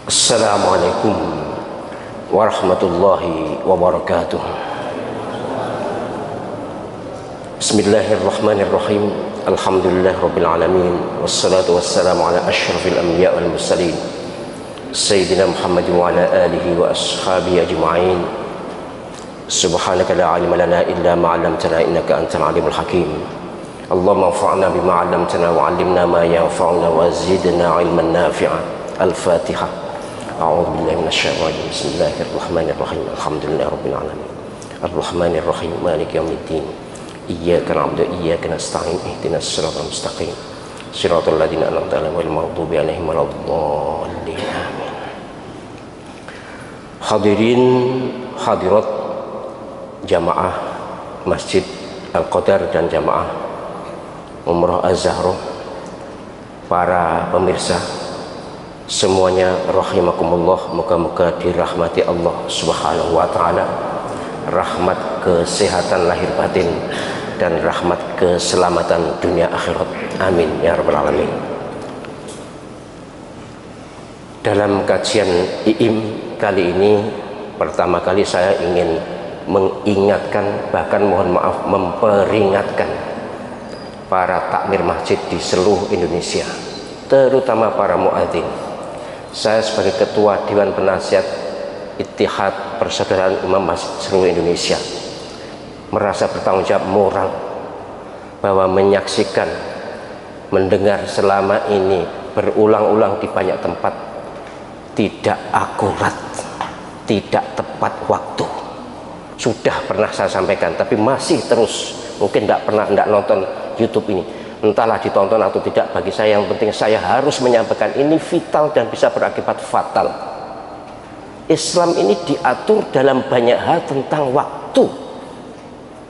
Assalamualaikum warahmatullahi wabarakatuh. Bismillahirrahmanirrahim. Alhamdulillah rabbil alamin. Wassalatu wassalamu ala asyrafil anbiya wal mursalin Sayyidina Muhammad wa ala alihi wa ashabihi ajma'in. Subhanaka la ilma lana illa ma 'allamtana innaka antal alimul hakim. Allahumma anfa'na bima 'allamtana wa 'allimna ma yanfa'una wa zidna 'ilman nafi'a. Al-Fatihah. A'udzu billahi minasyaitonir rajim. Bismillahirrahmanirrahim. Alhamdulillahi rabbil alamin. Arrahmanir rahim. Maliki yaumiddin. Iyyaka na'budu wa iyyaka nasta'in. Ihdinas siratal mustaqim. Shiratal ladzina an'amta 'alaihim ghairil maghdubi 'alaihim waladdallin. Amin. Hadirin hadirat jamaah Masjid Al-Qadar dan jamaah Umrah Az-Zahra, para pemirsa semuanya rahimakumullah, moga-moga dirahmati Allah Subhanahu wa taala, rahmat kesehatan lahir batin dan rahmat keselamatan dunia akhirat. Amin ya rabbal alamin. Dalam kajian IIM kali ini pertama kali saya ingin mengingatkan, bahkan mohon maaf memperingatkan para takmir masjid di seluruh Indonesia, terutama para muadzin. Saya sebagai ketua Dewan Penasihat Ittihad Persaudaraan Imam Masjid seluruh Indonesia merasa bertanggung jawab moral bahwa menyaksikan, mendengar selama ini berulang-ulang di banyak tempat tidak akurat, tidak tepat waktu. Sudah pernah saya sampaikan, tapi masih terus. Mungkin tidak nonton YouTube ini, entahlah ditonton atau tidak, bagi saya yang penting saya harus menyampaikan ini vital dan bisa berakibat fatal. Islam ini diatur dalam banyak hal tentang waktu.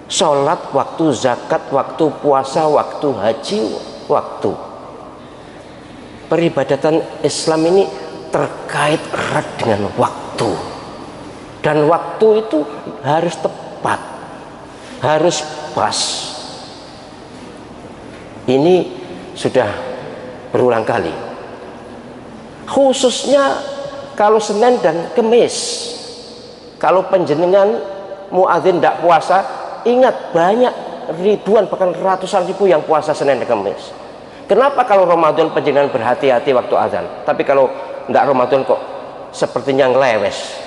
Sholat waktu, zakat waktu, puasa waktu, haji waktu. Peribadatan Islam ini terkait erat dengan waktu. Dan waktu itu harus tepat, harus pas. Ini sudah berulang kali, khususnya kalau Senin dan Kemis. Kalau penjenengan muadzin tidak puasa, ingat banyak ribuan bahkan ratusan ribu yang puasa Senin dan Kemis. Kenapa kalau Ramadan penjenengan berhati-hati waktu azan, tapi kalau tidak Ramadan kok sepertinya ngelewes?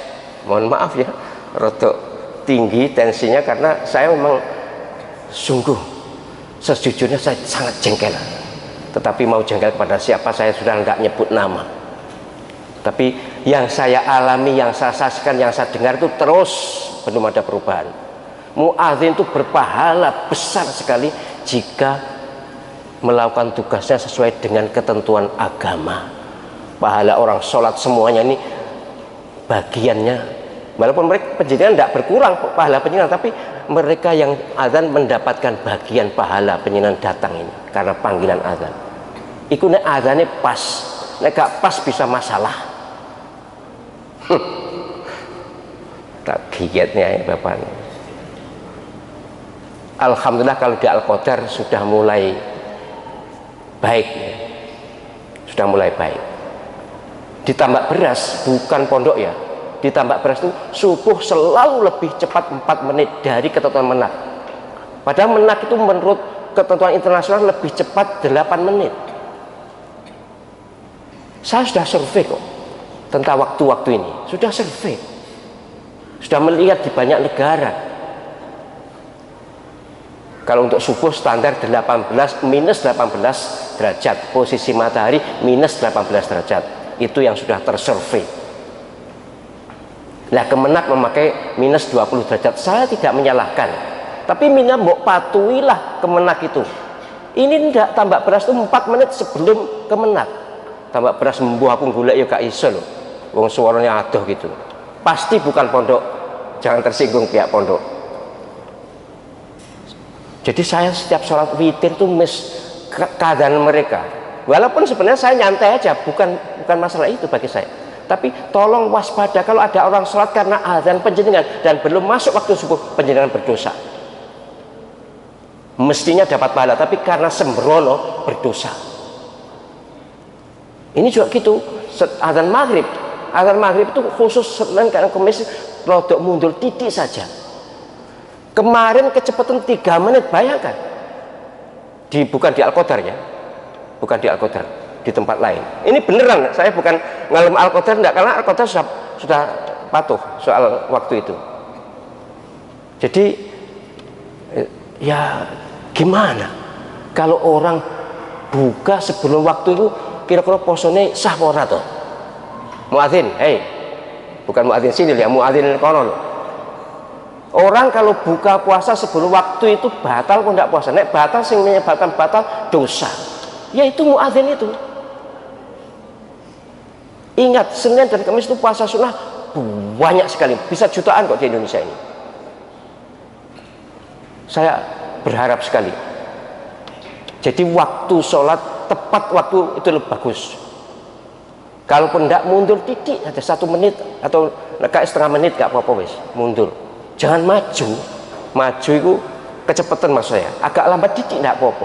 Mohon maaf ya, rada tinggi tensinya karena saya memang sungguh sejujurnya saya sangat jengkel. Tetapi mau jengkel kepada siapa saya sudah nggak nyebut nama. Tapi yang saya alami, yang saya saksikan, yang saya dengar itu terus belum ada perubahan. Muadzin itu berpahala besar sekali jika melakukan tugasnya sesuai dengan ketentuan agama. Pahala orang sholat semuanya ini bagiannya, walaupun mereka penjenengan tidak berkurang pahala penjenengan, tapi mereka yang azan mendapatkan bagian pahala penjenengan datang ini karena panggilan azan. Iku nek azannya pas, nek gak pas bisa masalah. Tak giatnya ya Bapak. Alhamdulillah kalau di Al-Qadar sudah mulai baik, sudah mulai baik. Ditambah beras, bukan pondok ya, ditambah beras itu subuh selalu lebih cepat 4 menit dari ketentuan menak. Padahal menak itu menurut ketentuan internasional lebih cepat 8 menit. Saya sudah survei kok tentang waktu-waktu ini, sudah survei, sudah melihat di banyak negara. Kalau untuk subuh standar 18 minus 18 derajat, posisi matahari minus 18 derajat, itu yang sudah tersurvei. Nah, Kemenak memakai minus 20 derajat. Saya tidak menyalahkan, tapi mina mbok patuhilah Kemenak itu. Ini tidak, tambak beras itu 4 menit sebelum Kemenak. Tambak beras membuah aku golek ya gak iso lho. Wong suaranya adoh gitu. Pasti bukan pondok. Jangan tersinggung pihak pondok. Jadi saya setiap sholat witir itu keadaan mereka. Walaupun sebenarnya saya nyantai aja, bukan masalah itu bagi saya. Tapi tolong waspada kalau ada orang sholat karena azan penjenengan dan belum masuk waktu subuh, penjenengan berdosa. Mestinya dapat pahala, tapi karena sembrono berdosa. Ini juga gitu, azan maghrib azan maghrib itu khusus Senin karena Kamis rodok mundur titik saja. Kemarin kecepatan 3 menit, bayangkan. Bukan di Al-Qadar ya, bukan di Al-Qadar, di tempat lain. Ini beneran, saya bukan ngalem Al-Qadar enggak, karena Al-Qadar sudah patuh soal waktu itu. Jadi ya gimana kalau orang buka sebelum waktu itu, kira-kira posone sah ora to? Muadzin, bukan muadzin sini ya, muadzin kono. Orang kalau buka puasa sebelum waktu itu batal kok enggak puasa. Nek batal sing menyebabkan batal dosa, yaitu muadzin itu. Ingat, Senin dan Kamis itu puasa sunnah banyak sekali, bisa jutaan kok di Indonesia ini. Saya berharap sekali. Jadi waktu sholat tepat waktu itu lebih bagus. Kalaupun tidak mundur titik ada 1 menit atau setengah menit gak apa-apa wis, mundur. Jangan maju. Maju itu kecepatan maksud saya. Agak lambat titik tidak apa-apa.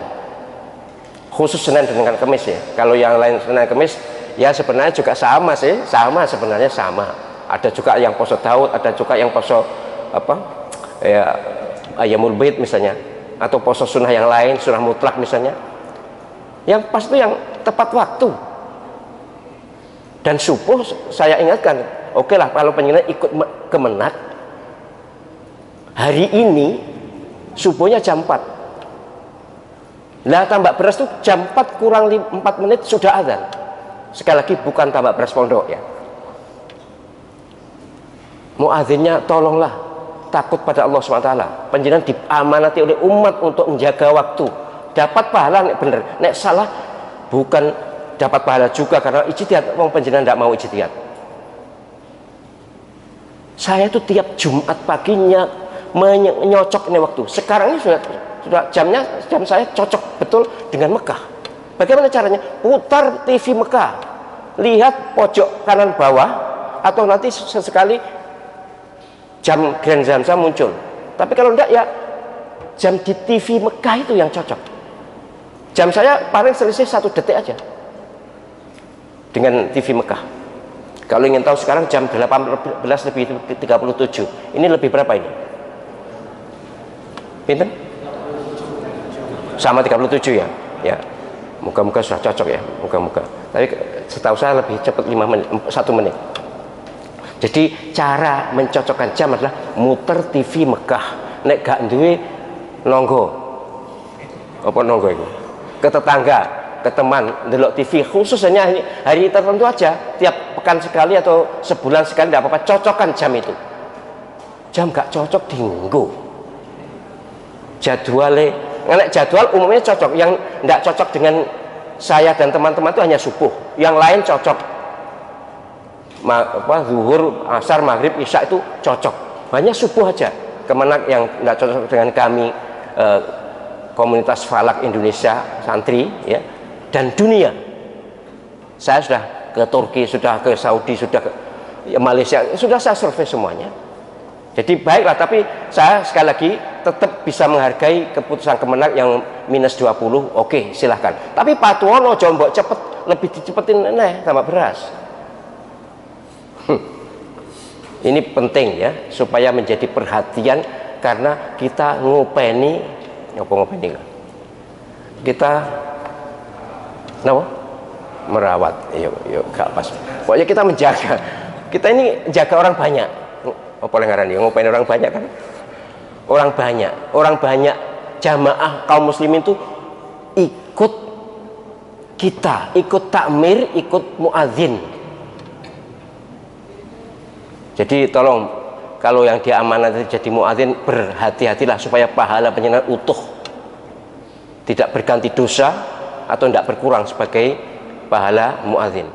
Khusus Senin dengan Kamis ya. Kalau yang lain Senin Kamis ya sebenarnya juga sama sih, sebenarnya sama. Ada juga yang poso Daud, ada juga yang poso apa? Ya Ayamul Bait misalnya, atau poso sunnah yang lain, sunnah mutlak misalnya. Yang pas itu yang tepat waktu. Dan subuh saya ingatkan, oke lah kalau penyelenggara ikut kemenak, hari ini subuhnya jam 4. Nah tambak beras itu jam 4 kurang 4 menit sudah azan. Sekali lagi bukan tambak beras pondok ya. Muadzinnya tolonglah takut pada Allah SWT. Panjenengan diamanati oleh umat untuk menjaga waktu. Dapat pahala nek bener, nek salah bukan dapat pahala juga karena ijtihad. Wong panjenengan tidak mau ijtihad. Saya itu tiap Jumat paginya menyocok ini waktu. Sekarang ini sudah jam saya cocok betul dengan Mekah. Bagaimana caranya? Putar TV Mekah, lihat pojok kanan bawah, atau nanti sesekali jam Grand Zamzam muncul. Tapi kalau enggak ya jam di TV Mekah itu yang cocok. Jam saya paling selisih 1 detik aja dengan TV Mekah. Kalau ingin tahu sekarang jam 18:37. Ini lebih berapa ini? Pinten? Sama 37 ya. Ya. Moga-moga sudah cocok ya, moga-moga. Tapi setahu saya lebih cepat 5 menit, 1 menit. Jadi cara mencocokkan jam adalah muter TV Mekah. Nek gak duwe nonggo. Apa nonggo itu? Ke tetangga, ke teman, ndelok TV khusus hanya hari tertentu aja, tiap pekan sekali atau sebulan sekali tidak apa-apa, cocokkan jam itu. Jam gak cocok dinggo. Jadwalnya, nek jadwal umumnya cocok, yang tidak cocok dengan saya dan teman-teman itu hanya subuh, yang lain cocok. Zuhur, asar, maghrib, isya itu cocok. Banyak subuh aja. Kemana yang tidak cocok dengan kami, komunitas Falak Indonesia, santri, ya, dan dunia. Saya sudah ke Turki, sudah ke Saudi, sudah ke Malaysia, sudah saya survei semuanya. Jadi baiklah, tapi saya sekali lagi tetap bisa menghargai keputusan Kemenak yang -20. Oke, silahkan. Tapi patuono jombok cepet, lebih dicepetin sama beras. Ini penting ya, supaya menjadi perhatian, karena kita ngopeni kita merawat, yuk gak pas. Pokoknya kita menjaga. Kita ini jaga orang banyak. Apa ngarani ngopeni orang banyak kan? Orang banyak jamaah kaum muslimin itu ikut kita, ikut takmir, ikut muadzin. Jadi tolong, kalau yang diamanati jadi muadzin, berhati-hatilah supaya pahala penyelenggara utuh, tidak berganti dosa atau tidak berkurang sebagai pahala muadzin.